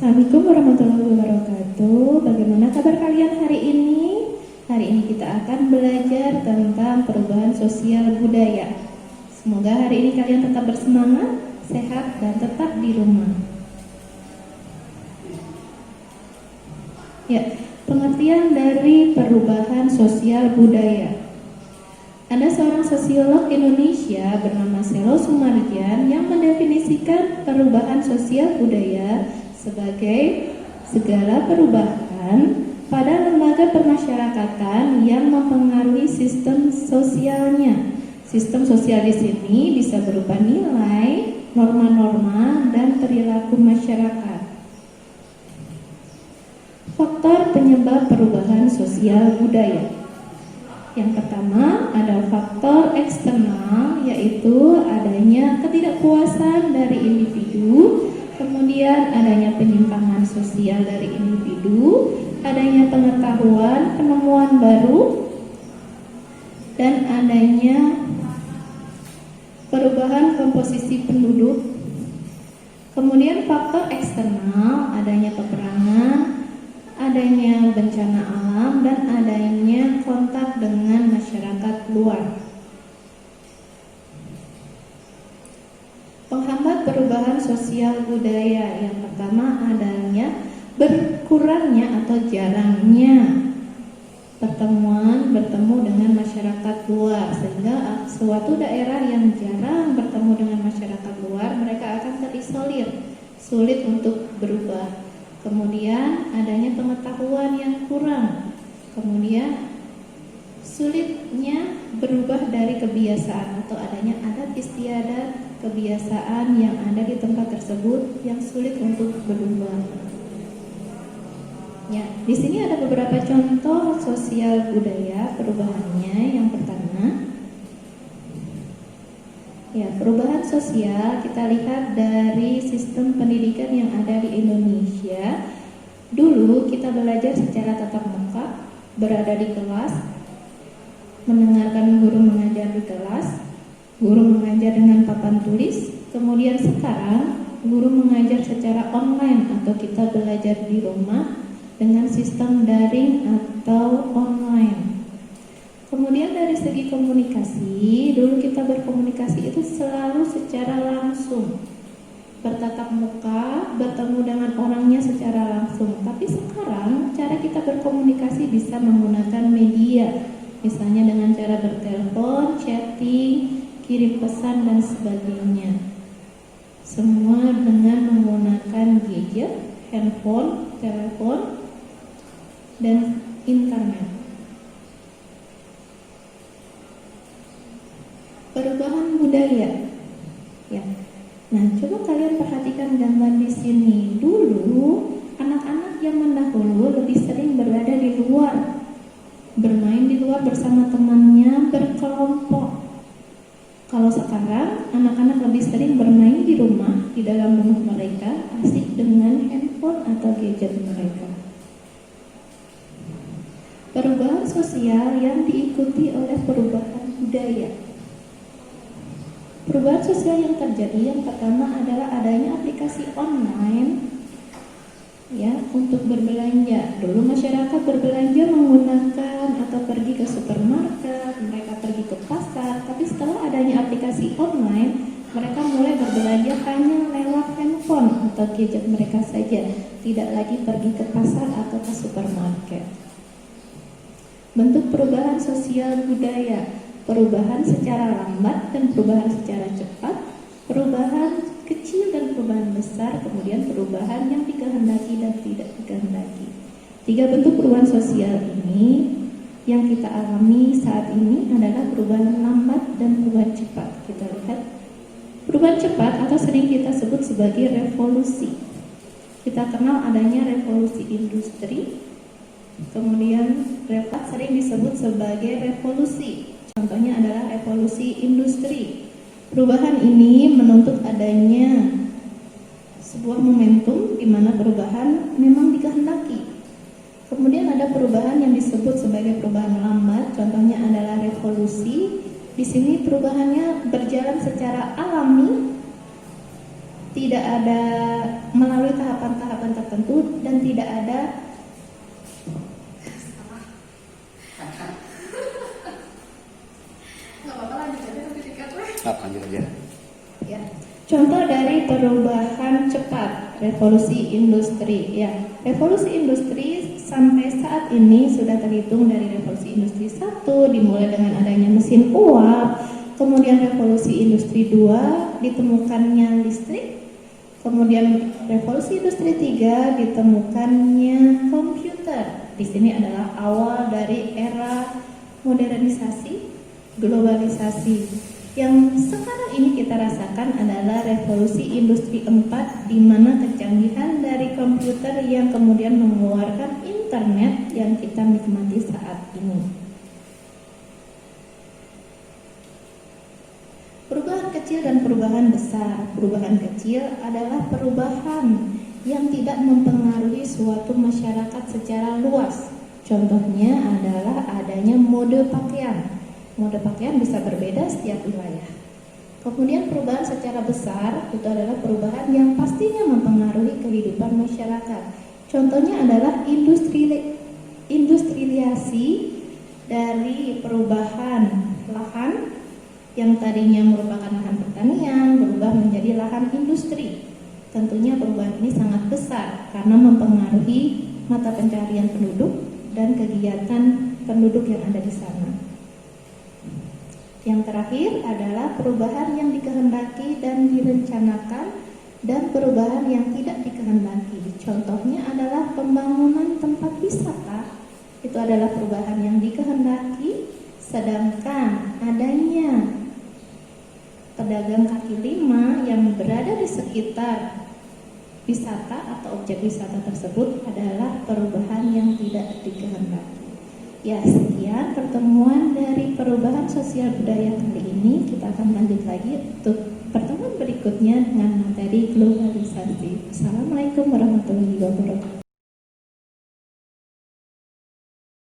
Assalamualaikum warahmatullahi wabarakatuh. Bagaimana kabar kalian hari ini? Hari ini kita akan belajar tentang perubahan sosial budaya. Semoga hari ini kalian tetap bersemangat, sehat, dan tetap di rumah. Ya, pengertian dari perubahan sosial budaya. Ada seorang sosiolog Indonesia bernama Selo Sumardian yang mendefinisikan perubahan sosial budaya sebagai segala perubahan pada lembaga permasyarakatan yang mempengaruhi sistem sosialnya. Sistem sosial di sini bisa berupa nilai, norma-norma, dan perilaku masyarakat. Faktor penyebab perubahan sosial budaya. Yang pertama ada faktor eksternal, yaitu adanya ketidakpuasan dari individu, kemudian adanya penyimpangan sosial dari individu, adanya pengetahuan, penemuan baru, dan adanya perubahan komposisi penduduk. Kemudian faktor eksternal, adanya peperangan, adanya bencana alam, dan adanya kontak dengan masyarakat luar. Penghambat perubahan sosial budaya yang pertama adanya berkurangnya atau jarangnya bertemu dengan masyarakat luar, sehingga suatu daerah yang jarang bertemu dengan masyarakat luar mereka akan terisolir, sulit untuk berubah. Kemudian adanya pengetahuan yang kurang, kemudian sulitnya berubah dari kebiasaan atau adanya adat istiadat kebiasaan yang ada di tempat tersebut yang sulit untuk berubah. Ya, di sini ada beberapa contoh sosial budaya perubahannya. Yang pertama, ya, perubahan sosial kita lihat dari sistem pendidikan yang ada di Indonesia. Dulu kita belajar secara tatap muka, berada di kelas, mendengarkan guru mengajar di kelas, guru mengajar dengan papan tulis. Kemudian sekarang guru mengajar secara online atau kita belajar di rumah dengan sistem daring atau online. Kemudian dari segi komunikasi, dulu kita berkomunikasi itu selalu secara langsung, bertatap muka, bertemu dengan orangnya secara langsung. Tapi sekarang cara kita berkomunikasi bisa menggunakan media, misalnya dengan cara bertelepon, chatting, kirim pesan, dan sebagainya. Semua dengan menggunakan gadget, handphone, telepon, dan internet. Perubahan budaya. Ya. Nah, coba kalian perhatikan gambar di sini. Dulu anak-anak yang mendahulu lebih sering berada di luar, bermain di luar bersama temannya berkelompok. Kalau sekarang anak-anak lebih sering bermain di rumah, di dalam rumah mereka, asik dengan handphone atau gadget mereka. Perubahan sosial yang diikuti oleh perubahan budaya. Perubahan sosial yang terjadi yang pertama adalah adanya aplikasi online, ya, untuk berbelanja. Dulu masyarakat berbelanja menggunakan atau pergi ke supermarket, mereka pergi ke pasar. Tapi setelah adanya aplikasi online, mereka mulai berbelanja hanya lewat handphone atau gadget mereka saja, tidak lagi pergi ke pasar atau ke supermarket. Bentuk perubahan sosial budaya, perubahan secara lambat dan perubahan secara cepat, perubahan kecil dan perubahan besar, kemudian perubahan yang dikehendaki dan tidak dikehendaki. 3 bentuk perubahan sosial ini yang kita alami saat ini adalah perubahan lambat dan perubahan cepat. Kita lihat perubahan cepat atau sering kita sebut sebagai revolusi. Kita kenal adanya revolusi industri, kemudian sering disebut sebagai revolusi. Contohnya adalah revolusi industri. Perubahan ini menuntut adanya sebuah momentum di mana perubahan memang dikehendaki. Kemudian ada perubahan yang disebut sebagai perubahan lambat, contohnya adalah revolusi. Di sini perubahannya berjalan secara alami, tidak ada melalui tahapan-tahapan tertentu, dan tidak ada lanjut aja. ya. Contoh dari perubahan cepat, revolusi industri. Ya, revolusi industri sampai saat ini sudah terhitung dari revolusi industri 1 dimulai dengan adanya mesin uap, kemudian revolusi industri 2 ditemukannya listrik, kemudian revolusi industri 3 ditemukannya komputer. Di sini adalah awal dari era modernisasi, globalisasi. Yang sekarang ini kita rasakan adalah revolusi industri 4, di mana kecanggihan dari komputer yang kemudian mengeluarkan internet yang kita nikmati saat ini. Perubahan kecil dan perubahan besar. Perubahan kecil adalah perubahan yang tidak mempengaruhi suatu masyarakat secara luas. Contohnya adalah adanya mode pakaian. Mode pakaian bisa berbeda setiap wilayah. Kemudian perubahan secara besar itu adalah perubahan yang pastinya mempengaruhi kehidupan masyarakat. Contohnya adalah industrialisasi dari perubahan lahan yang tadinya merupakan lahan pertanian berubah menjadi lahan industri. Tentunya perubahan ini sangat besar karena mempengaruhi mata pencaharian penduduk dan kegiatan penduduk yang ada di sana. Yang terakhir adalah perubahan yang dikehendaki dan direncanakan, dan perubahan yang tidak dikehendaki. Contohnya adalah pembangunan tempat wisata. Itu adalah perubahan yang dikehendaki, sedangkan adanya pedagang kaki lima yang berada di sekitar wisata atau objek wisata tersebut adalah perubahan yang tidak dikehendaki. Ya, sekian pertemuan dari perubahan sosial budaya kali ini. Kita akan lanjut lagi untuk pertemuan berikutnya dengan materi globalisasi. Assalamualaikum warahmatullahi wabarakatuh.